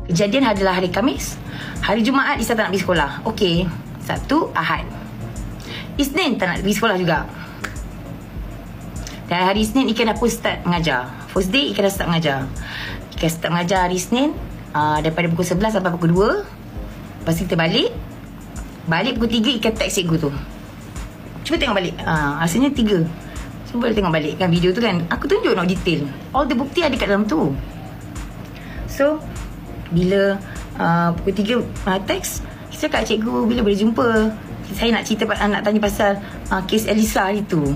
Kejadian adalah hari Khamis. Hari Jumaat Lisa tak nak pergi sekolah. Okey. Sabtu, Ahad. Isnin tak nak pergi sekolah juga. Dan hari Isnin Ikan dah pun start mengajar. First day Ikan dah start mengajar. Ikan start mengajar hari Isnin daripada pukul 11 sampai pukul 2. Lepas kita balik pukul 3 Ikan text cikgu tu. Cuba tengok balik. Rasanya 3. Cuba tengok balik kan video tu kan. Aku tunjuk nak detail. All the bukti ada kat dalam tu. So bila pukul 3 teks, kita cakap cikgu bila boleh jumpa. Saya nak cerita, nak tanya pasal kes Elisa hari tu.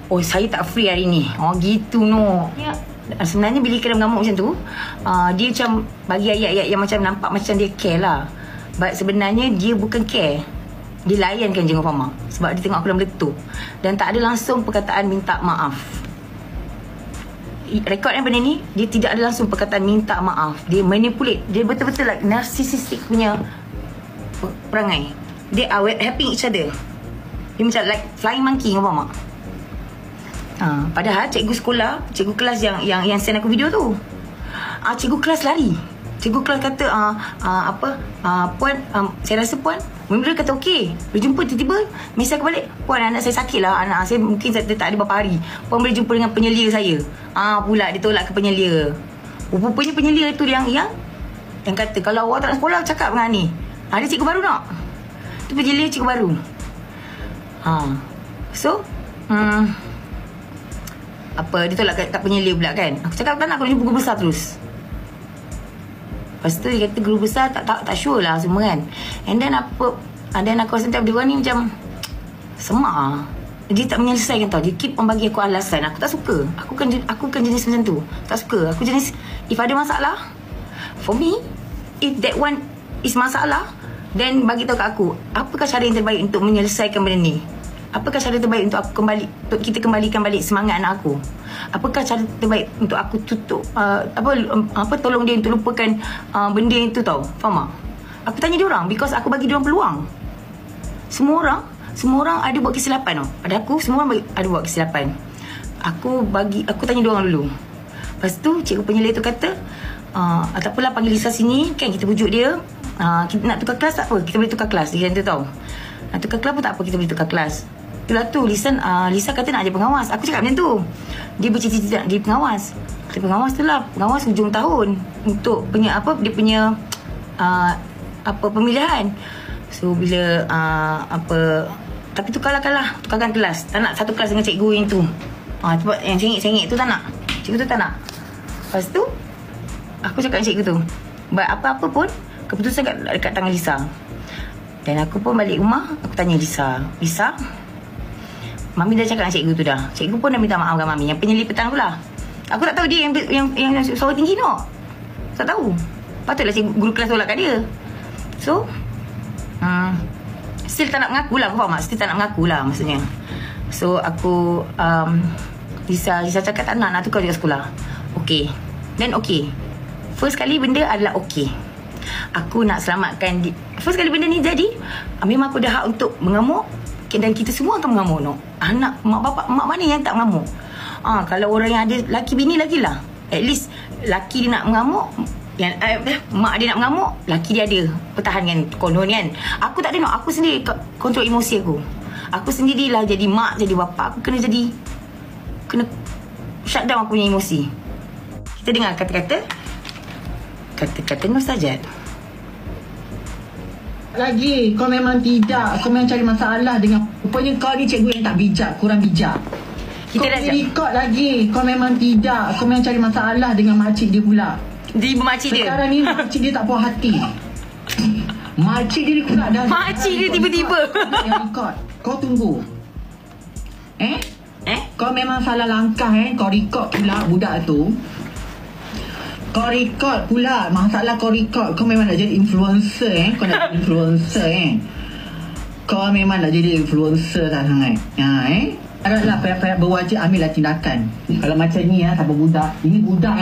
Oh, saya tak free hari ni. Oh gitu no ya. Sebenarnya bila kena mengamuk macam tu, dia macam bagi ayat-ayat yang macam nampak macam dia care lah. But sebenarnya dia bukan care. Dia layankan je dengan Fama. Sebab dia tengok aku dah meletup. Dan tak ada langsung perkataan minta maaf. Rekod benda ni, dia tidak ada langsung perkataan minta maaf. Dia manipulate. Dia betul-betul like narcissistic punya perangai. They are helping each other. Dia macam like flying monkey, kau faham tak? Padahal cikgu sekolah, cikgu kelas yang send aku video tu, cikgu kelas lari. Cikgu kelas kata puan, saya rasa puan mula kata okey, berjumpa tiba-tiba mesej aku balik, puan anak saya sakit lah, anak saya mungkin saya tak ada berapa hari, puan boleh jumpa dengan penyelia saya. Pula dia tolak ke penyelia. Rupanya penyelia tu yang kata kalau awak tak nak sekolah cakap dengan ni. Ada cikgu baru nak. Tu penyelia cikgu baru. So dia tolak kat penyelia pula kan. Aku cakap kan aku nak jumpa guru besar terus. Lepas tu dia kata guru besar tak sure lah semua kan. And then aku rasa dia orang ni macam semak. Dia tak menyelesaikan tau. Dia keep on bagi aku alasan. Aku tak suka. Aku kan jenis macam tu. Tak suka. Aku jenis if ada masalah, for me, if that one is masalah, then bagi tahu kat aku apakah cara yang terbaik untuk menyelesaikan benda ni. Apakah cara terbaik untuk kita kembalikan balik semangat anak aku? Apakah cara terbaik untuk aku tutup tolong dia untuk lupakan benda itu tau. Faham tak? Aku tanya dia orang because aku bagi dia orang peluang. Semua orang ada buat kesilapan tau. Pada aku semua orang ada buat kesilapan. Aku tanya dia orang dulu. Lepas tu cikgu penyelia tu kata tak apalah, panggil Lisa sini kan, kita pujuk dia. Kita nak tukar kelas tak apa, kita boleh tukar kelas. Dia kata tau, nak tukar kelas pun tak apa, kita boleh tukar kelas. Itulah tu Lisa kata nak jadi pengawas. Aku cakap macam tu. Dia bercita-cita nak jadi pengawas. Kata pengawas tu lah, pengawas hujung tahun untuk dia punya pemilihan. So bila tapi tukarkan kelas. Tak nak satu kelas dengan cikgu yang tu. Sebab yang sengit-sengit tu tak nak. Cikgu tu tak nak. Lepas tu aku cakap dengan cikgu tu, buat apa-apa pun keputusan dekat tangan Lisa. Dan aku pun balik rumah, aku tanya Lisa, Mami dah cakap dengan cikgu tu dah. Cikgu pun dah minta maaf dengan Mami. Yang penyelip petang tu lah. Aku tak tahu dia yang suara tinggi no. Tak tahu. Patutlah guru kelas tolak kat dia. So still tak nak mengaku lah. Aku faham tak? Still tak nak mengaku lah maksudnya. So aku Lisa cakap tak nak tukar juga sekolah. Okay. Then okay. First kali benda adalah okay. Aku nak selamatkan first kali benda ni jadi, memang aku dah hak untuk mengamuk. Dan kita semua akan mengamuk no. Anak, mak mana yang tak mengamuk? Kalau orang yang ada laki bini lagilah. At least laki dia nak mengamuk, yang mak dia nak mengamuk, laki dia ada pertahankan konon kan. Aku tak ada no. Aku sendiri kontrol emosi aku. Aku sendirilah jadi mak, jadi bapa. Aku kena shut down aku punya emosi. Kita dengar kata-kata Nur Sajat. Lagi kau memang tidak, kau memang cari masalah dengan, rupanya kau ni cikgu yang tak bijak, kurang bijak. Kau record lagi, kau memang tidak, kau memang cari masalah dengan makcik dia pula. Di makcik dia. Sekarang ni makcik dia tak puas hati. Makcik dia pula dah. Makcik dia tiba-tiba. Record. Kau tunggu. Kau memang salah langkah kau record pula budak tu. Kau record pula. Masalah kau record. Kau memang nak jadi influencer Kau nak jadi influencer Kau memang nak jadi influencer tak sangat. Haraplah pihak-pihak berwajib ambillah tindakan. Kalau macam ni siapa budak. Ini budak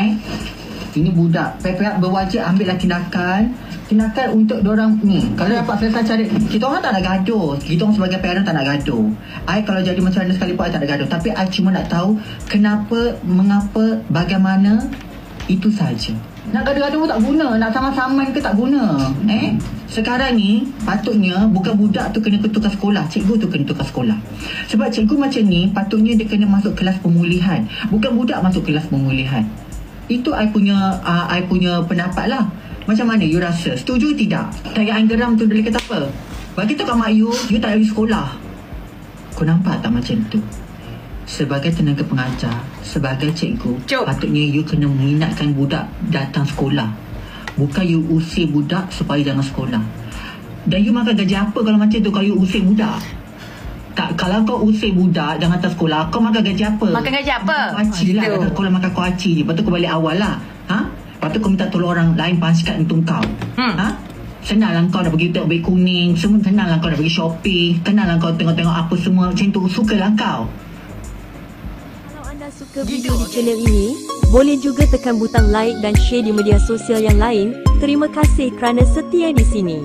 Ini budak. Pihak-pihak berwajib ambillah tindakan untuk dorang ni. Kalau dapat selesai cari. Kita orang tak nak gaduh. Kita orang sebagai parent tak nak gaduh. Kalau jadi macam mana sekalipun I tak nak gaduh. Tapi I cuma nak tahu kenapa, mengapa, bagaimana. Itu saja. Nak gaduh-gaduh pun tak guna. Nak sama-saman ke tak guna. Sekarang ni patutnya bukan budak tu kena tukar sekolah, cikgu tu kena tukar sekolah. Sebab cikgu macam ni patutnya dia kena masuk kelas pemulihan, bukan budak masuk kelas pemulihan. Itu I punya pendapat lah. Macam mana you rasa? Setuju tidak? Tayaan geram tu boleh kata apa? Bagi tu kat mak you tak pergi sekolah. Kau nampak tak macam tu? Sebagai tenaga pengajar, sebagai cikgu, patutnya you kena minatkan budak datang sekolah. Bukan you usir budak supaya jangan sekolah. Dan you makan gaji apa kalau macam tu, kalau you usir budak? Tak, kalau kau usir budak jangan datang sekolah, kau makan gaji apa? Makan gaji apa? Kuaci lah. Datang sekolah makan kuaci je. Lepas tu kau balik awal lah. Lepas tu kau minta tolong orang lain pangsikat untuk kau. Senang lah kau nak pergi tengok kuning. Semua senang lah kau nak pergi shopping. Senang lah kau tengok-tengok apa semua macam tu. Sukalah kau. Kalau anda suka video di channel ini, boleh juga tekan butang like dan share di media sosial yang lain. Terima kasih kerana setia di sini.